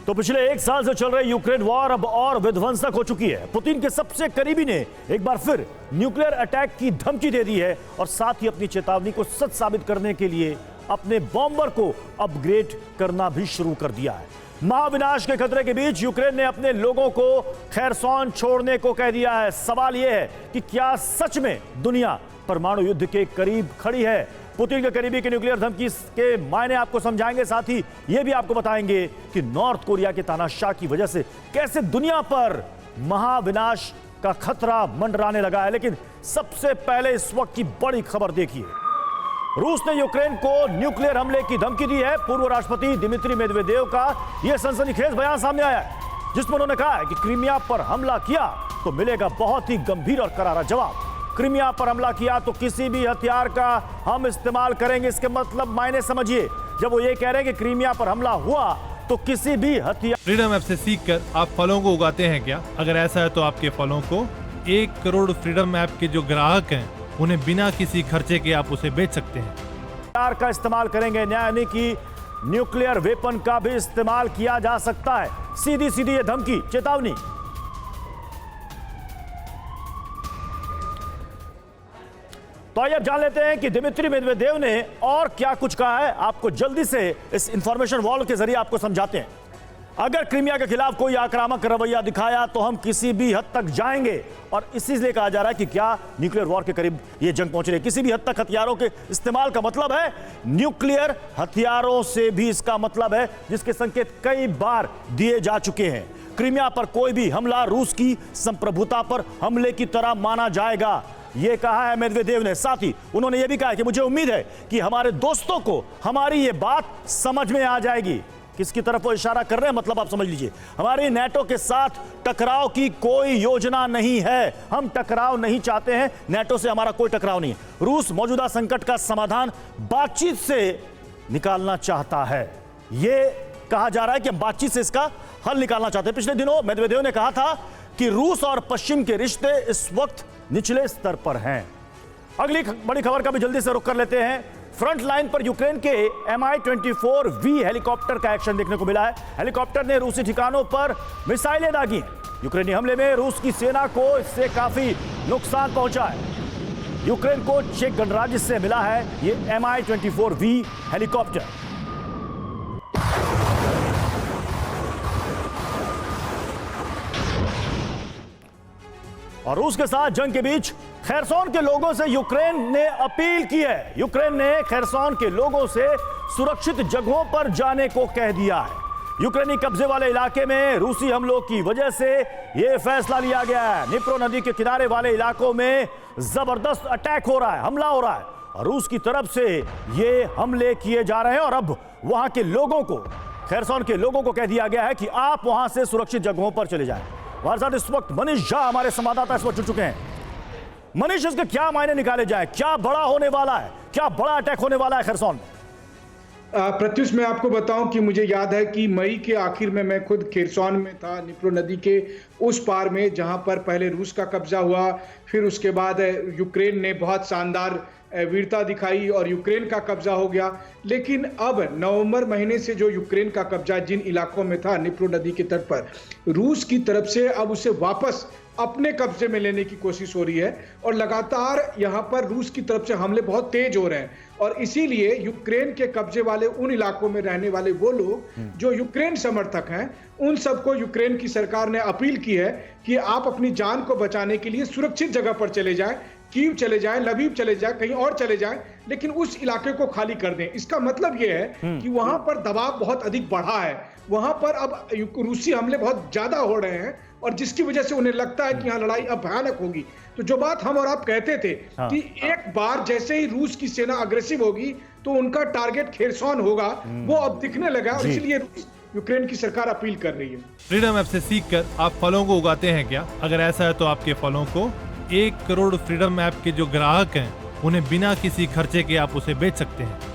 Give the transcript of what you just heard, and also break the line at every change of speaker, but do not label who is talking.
तो पिछले एक साल से चल रही यूक्रेन वॉर अब और विध्वंसक हो चुकी है। पुतिन के सबसे करीबी ने एक बार फिर न्यूक्लियर अटैक की धमकी दे दी है और साथ ही अपनी चेतावनी को सच साबित करने के लिए अपने बॉम्बर को अपग्रेड करना भी शुरू कर दिया है। महाविनाश के खतरे के बीच यूक्रेन ने अपने लोगों को खैरसॉन छोड़ने को कह दिया है। सवाल यह है कि क्या सच में दुनिया परमाणु युद्ध के करीब खड़ी है? पुतिन के करीबी की न्यूक्लियर धमकी के मायने आपको समझाएंगे, साथ ही यह भी आपको बताएंगे कि नॉर्थ कोरिया के तानाशाह की वजह से कैसे दुनिया पर महाविनाश का खतरा मंडराने लगा है। लेकिन सबसे पहले इस वक्त की बड़ी खबर देखिए। रूस ने यूक्रेन को न्यूक्लियर हमले की धमकी दी है। पूर्व राष्ट्रपति दिमित्री मेदवेदेव का यह सनसनीखेज बयान सामने आया है, जिसमें उन्होंने कहा है कि क्रीमिया पर हमला किया तो मिलेगा बहुत ही गंभीर और करारा जवाब। क्रीमिया पर हमला किया तो किसी भी हथियार का हम इस्तेमाल करेंगे। इसके मतलब मायने समझिए, जब वो ये कह रहे हैं कि क्रीमिया पर हमला हुआ तो किसी भी हथियार।
फ्रीडम ऐप से सीखकर आप फलों को उगाते हैं क्या? अगर ऐसा है तो आपके फलों को 1 करोड़ फ्रीडम ऐप के जो ग्राहक हैं उन्हें बिना किसी खर्चे के आप उसे बेच सकते हैं।
हथियार का इस्तेमाल करेंगे, यानी कि न्यूक्लियर वेपन का भी इस्तेमाल किया जा सकता है। सीधी सीधी ये धमकी, चेतावनी। तो आइए अब जान लेते हैं कि दिमित्री मेदवेदेव ने और क्या कुछ कहा है। आपको जल्दी से इस इंफॉर्मेशन वॉल के जरिए आपको समझाते हैं। अगर क्रीमिया के खिलाफ कोई आक्रामक रवैया दिखाया तो हम किसी भी हद तक जाएंगे, और इसीलिए कहा जा रहा है कि क्या न्यूक्लियर वॉर के करीब ये जंग पहुंच रही है। किसी भी हद तक हथियारों के इस्तेमाल का मतलब है न्यूक्लियर हथियारों से भी इसका मतलब है, जिसके संकेत कई बार दिए जा चुके हैं। क्रीमिया पर कोई भी हमला रूस की संप्रभुता पर हमले की तरह माना जाएगा, यह कहा है मेदवेदेव ने। साथ ही उन्होंने यह भी कहा कि मुझे उम्मीद है कि हमारे दोस्तों को हमारी यह बात समझ में आ जाएगी। किसकी तरफ वो इशारा कर रहे हैं, मतलब आप समझ लीजिए। हमारी नेटो के साथ टकराव की कोई योजना नहीं है। हम टकराव नहीं चाहते हैं, नेटो से हमारा कोई टकराव नहीं है। रूस मौजूदा संकट का समाधान बातचीत से निकालना चाहता है। यह कहा जा रहा है कि हम बातचीत से इसका हल निकालना चाहते हैं। पिछले दिनों मेदवेदेव ने कहा था कि रूस और पश्चिम के रिश्ते इस वक्त निचले स्तर पर हैं। अगली बड़ी खबर का भी जल्दी से रुख कर लेते हैं। फ्रंट लाइन पर यूक्रेन के Mi-24V हेलीकॉप्टर का एक्शन देखने को मिला है। हेलीकॉप्टर ने रूसी ठिकानों पर मिसाइलें दागी हैं। यूक्रेनी हमले में रूस की सेना को इससे काफी नुकसान पहुंचा है। यूक्रेन को चेक गणराज्य से मिला है ये Mi-24V हेलीकॉप्टर। और रूस के साथ जंग के बीच खैरसॉन के लोगों से यूक्रेन ने अपील की है। यूक्रेन ने खैरसॉन के लोगों से सुरक्षित जगहों पर जाने को कह दिया है। यूक्रेनी कब्जे वाले इलाके में रूसी हमलों की वजह से यह फैसला लिया गया है। निप्रो नदी के किनारे वाले इलाकों में जबरदस्त अटैक हो रहा है, हमला हो रहा है, और रूस की तरफ से ये हमले किए जा रहे हैं। और अब वहां के लोगों को, खैरसॉन के लोगों को कह दिया गया है कि आप वहां से सुरक्षित जगहों पर चले जाएं। हमारे साथ इस वक्त मनीष झा हमारे संवाददाता इस वक्त जुड़ चुके हैं। मनीष, इसके क्या मायने निकाले जाए? क्या बड़ा होने वाला है? क्या बड़ा अटैक होने वाला है खैरसॉन में?
प्रत्युष, मैं आपको बताऊं कि मुझे याद है कि मई के आखिर में मैं खुद खैरसॉन में था, निप्रो नदी के उस पार में, जहां पर पहले रूस का कब्जा हुआ, फिर उसके बाद यूक्रेन ने बहुत शानदार वीरता दिखाई और यूक्रेन का कब्जा हो गया। लेकिन अब नवंबर महीने से जो यूक्रेन का कब्जा जिन इलाकों में था निप्रो नदी के तट पर, रूस की तरफ से अब उसे वापस अपने कब्जे में लेने की कोशिश हो रही है। और लगातार यहां पर रूस की तरफ से हमले बहुत तेज हो रहे हैं, और इसीलिए यूक्रेन के कब्जे वाले उन इलाकों में रहने वाले वो लोग जो यूक्रेन समर्थक हैं, उन सबको यूक्रेन की सरकार ने अपील की है कि आप अपनी जान को बचाने के लिए सुरक्षित जगह पर चले जाएं, कीव चले जाएं, लवीव चले जाएं, कहीं और चले जाएं, लेकिन उस इलाके को खाली कर दें। इसका मतलब यह है कि वहां पर दबाव बहुत अधिक बढ़ा है। वहां पर अब रूसी हमले बहुत ज्यादा हो रहे हैं, और जिसकी वजह से उन्हें लगता है कि यहाँ लड़ाई अब भयानक होगी। तो जो बात हम और आप कहते थे कि एक बार जैसे ही रूस की सेना अग्रेसिव होगी तो उनका टारगेट खैरसॉन होगा, वो अब दिखने लगा, और इसलिए यूक्रेन की सरकार अपील कर रही है।
फ्रीडम ऐप से सीखकर आप फलों को उगाते हैं क्या? अगर ऐसा है तो आपके फलों को 1 करोड़ फ्रीडम ऐप के जो ग्राहक हैं उन्हें बिना किसी खर्चे के आप उसे बेच सकते हैं।